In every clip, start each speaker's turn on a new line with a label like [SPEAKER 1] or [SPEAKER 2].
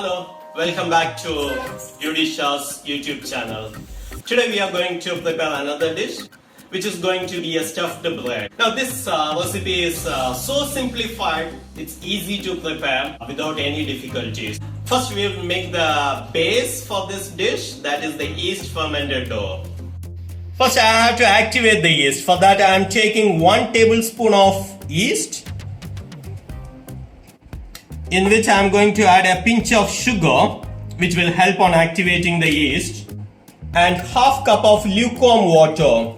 [SPEAKER 1] Hello, welcome back to Yudisha's YouTube channel. Today we are going to prepare another dish which is going to be a stuffed bread. Now this recipe is so simplified, it's easy to prepare without any difficulties. First we will make the base for this dish, that is the yeast fermented dough. First I have to activate the yeast. For that I am taking 1 tablespoon of yeast, in which I am going to add a pinch of sugar, which will help on activating the yeast, and half cup of lukewarm water.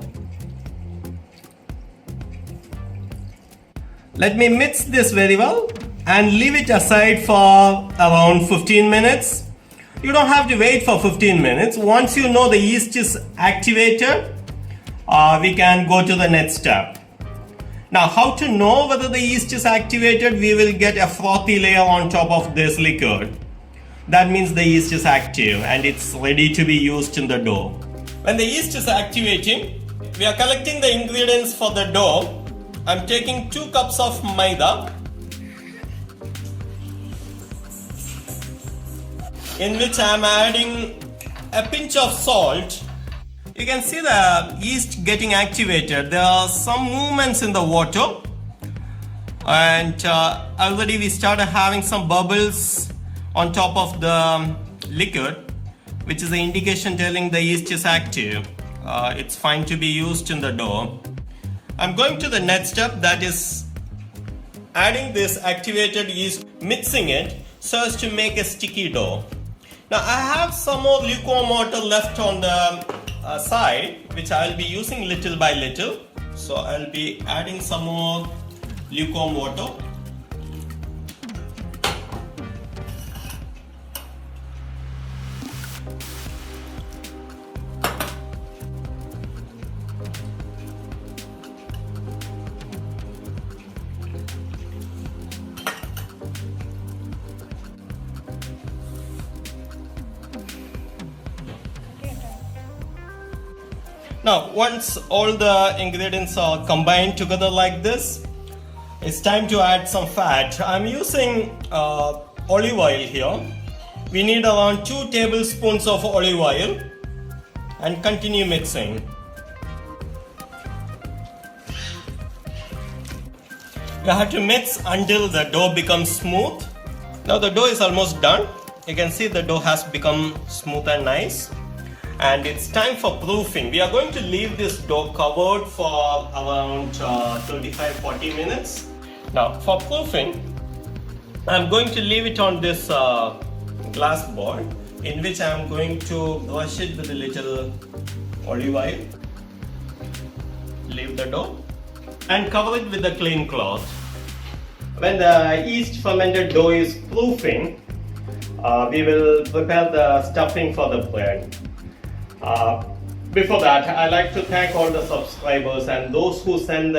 [SPEAKER 1] Let me mix this very well and leave it aside for around 15 minutes. You don't have to wait for 15 minutes. Once you know the yeast is activated, we can go to the next step. Now, how to know whether the yeast is activated? We will get a frothy layer on top of this liquid. That means the yeast is active and it's ready to be used in the dough. When the yeast is activating, we are collecting the ingredients for the dough. I'm taking 2 cups of maida, in which I'm adding a pinch of salt. You can see the yeast getting activated. There are some movements in the water, and already we started having some bubbles on top of the liquid, which is the indication telling the yeast is active. It's fine to be used in the dough. I'm going to the next step, that is adding this activated yeast, mixing it so as to make a sticky dough. Now I have some more lukewarm water left on the side, which I'll be using little by little. So I'll be adding some more lukewarm water. Now, once all the ingredients are combined together like this, it's time to add some fat. I'm using olive oil here. We need around 2 tablespoons of olive oil, and continue mixing. You have to mix until the dough becomes smooth. Now the dough is almost done. You can see the dough has become smooth and nice. And it's time for proofing. We are going to leave this dough covered for around 25-40 minutes. Now for proofing, I'm going to leave it on this glass bowl, in which I'm going to brush it with a little olive oil. Leave the dough and cover it with a clean cloth. When the yeast fermented dough is proofing, we will prepare the stuffing for the bread. Before that, I'd like to thank all the subscribers and those who send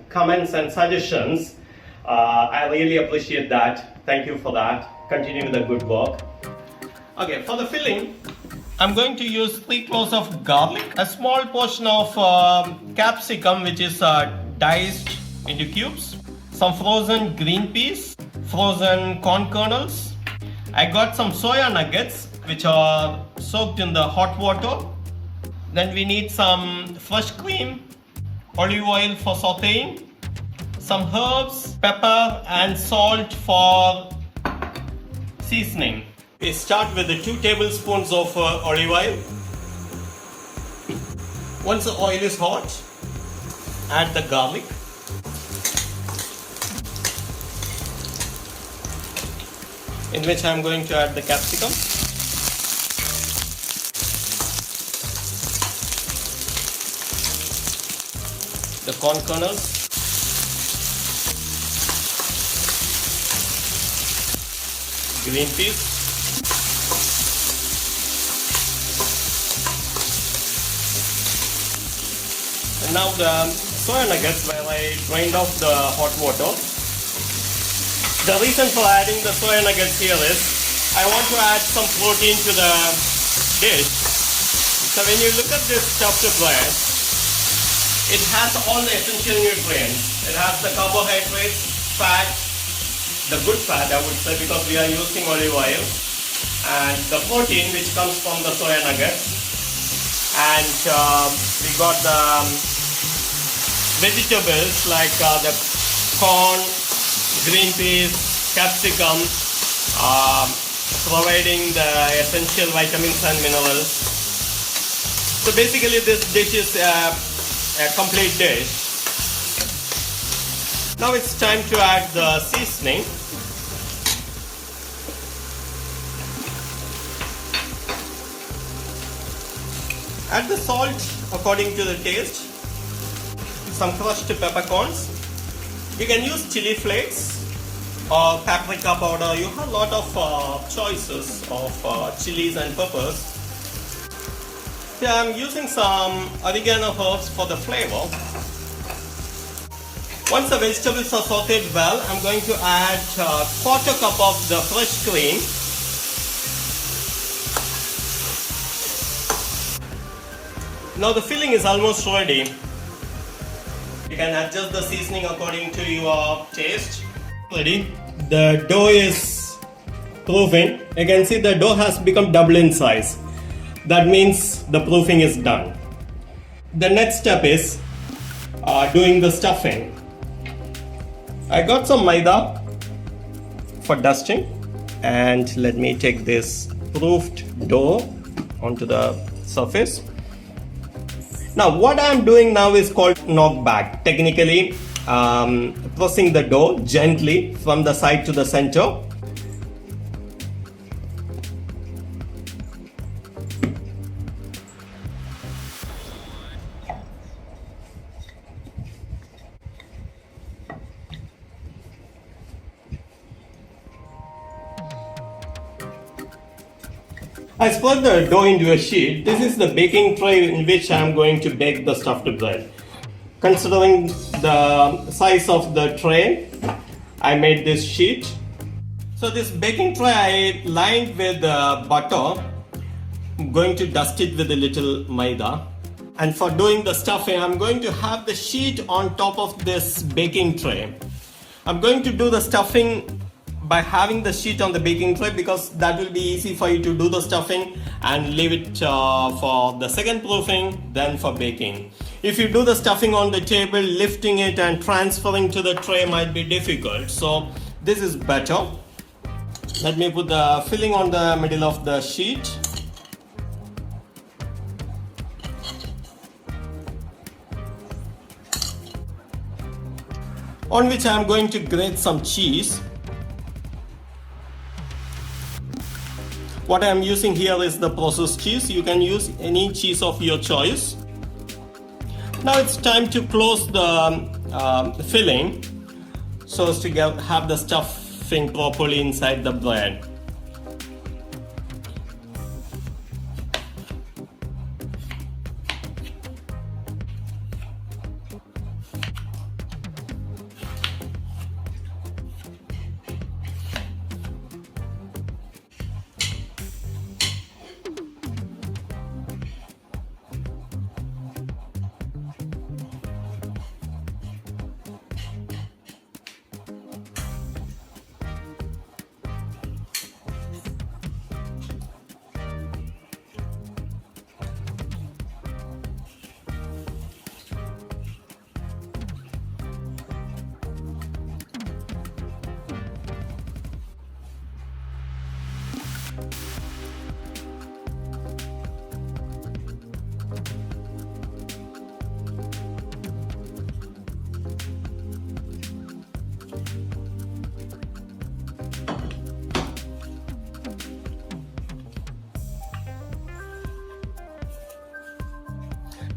[SPEAKER 1] comments and suggestions. I really appreciate that. Thank you for that. Continue with the good work. Okay, for the filling, I'm going to use 3 cloves of garlic, a small portion of capsicum, which is diced into cubes, some frozen green peas, frozen corn kernels. I got some soya nuggets, which are soaked in the hot water. Then we need some fresh cream, olive oil for sauteing, some herbs, pepper and salt for seasoning. We start with the 2 tablespoons of olive oil. Once the oil is hot, add the garlic. In which I am going to add the capsicum. The corn kernels, green peas, and now the soya nuggets, where I drained off the hot water. The reason for adding the soya nuggets here is I want to add some protein to the dish. So when you look at this stuffed bread, it has all the essential nutrients. It has the carbohydrates, fat, the good fat I would say, because we are using olive oil, and the protein which comes from the soya nuggets, and we got the vegetables like the corn, green peas, capsicum, providing the essential vitamins and minerals. So basically this dish is a complete dish. Now it's time to add the seasoning. Add the salt according to the taste. Some crushed peppercorns. You can use chili flakes or paprika powder. You have a lot of choices of chilies and peppers. Here I'm using some oregano herbs for the flavor. Once the vegetables are sauteed well, I'm going to add quarter cup of the fresh cream. Now the filling is almost ready. You can adjust the seasoning according to your taste. Ready? The dough is proofing. You can see the dough has become double in size. That means the proofing is done. The next step is doing the stuffing. I got some maida for dusting, and let me take this proofed dough onto the surface. Now what I am doing now is called knockback. Technically pressing the dough gently from the side to the center. I spread the dough into a sheet. This is the baking tray in which I am going to bake the stuffed bread. Considering the size of the tray, I made this sheet. So this baking tray I lined with butter. I'm going to dust it with a little maida. And for doing the stuffing, I'm going to have the sheet on top of this baking tray. I'm going to do the stuffing by having the sheet on the baking tray because that will be easy for you to do the stuffing and leave it for the second proofing, then for baking. If you do the stuffing on the table, lifting it and transferring to the tray might be difficult. So this is better. Let me put the filling on the middle of the sheet. On which I am going to grate some cheese. What I am using here is the processed cheese. You can use any cheese of your choice. Now it's time to close the filling so as to have the stuffing properly inside the bread.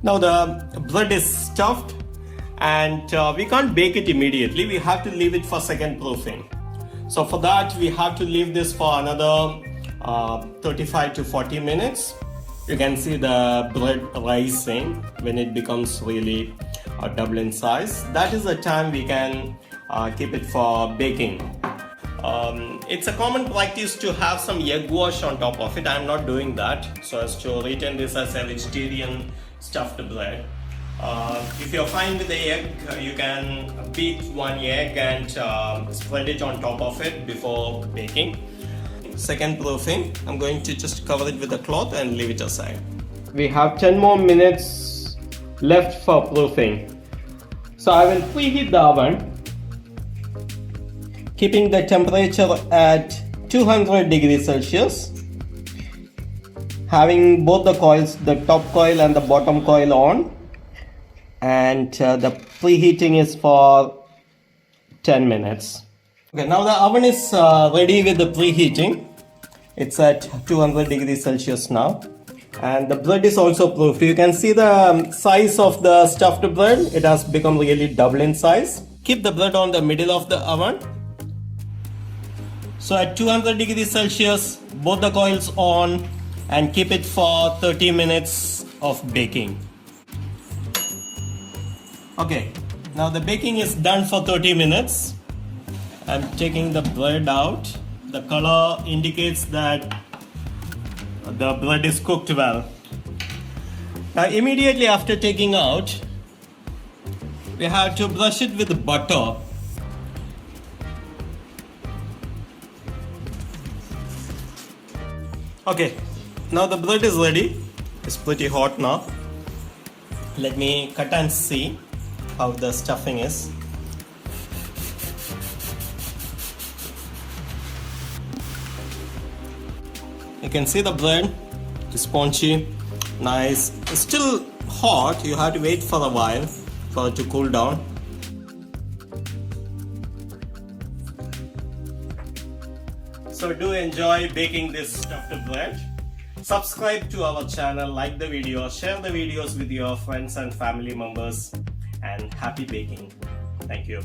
[SPEAKER 1] Now the bread is stuffed and we can't bake it immediately. We have to leave it for second proofing. So for that we have to leave this for another 35 to 40 minutes. You can see the bread rising when it becomes really double in size. That is the time we can keep it for baking. It's a common practice to have some egg wash on top of it. I'm not doing that so as to retain this as a vegetarian stuffed bread. If you're fine with the egg, you can beat one egg and spread it on top of it before baking. second proofing. I'm going to just cover it with a cloth and leave it aside. We have 10 more minutes left for proofing. So I will preheat the oven, keeping the temperature at 200 degrees Celsius. Having both the coils, the top coil and the bottom coil on, and the preheating is for 10 minutes. Okay, now the oven is ready with the preheating. It's at 200 degrees Celsius now, and the bread is also proofed. You can see the size of the stuffed bread. It has become really double in size. Keep the bread on the middle of the oven. So at 200 degrees Celsius, both the coils on, and keep it for 30 minutes of baking. Okay, now the baking is done for 30 minutes. I'm taking the bread out. The color indicates that the bread is cooked well. Now immediately after taking out, we have to brush it with butter. Okay, now the bread is ready. It's pretty hot now. Let me cut and see how the stuffing is. You can see the bread is spongy, nice. It's still hot. You have to wait for a while for it to cool down. So do enjoy baking this stuffed bread. Subscribe to our channel, like the video, share the videos with your friends and family members, and happy baking. Thank you.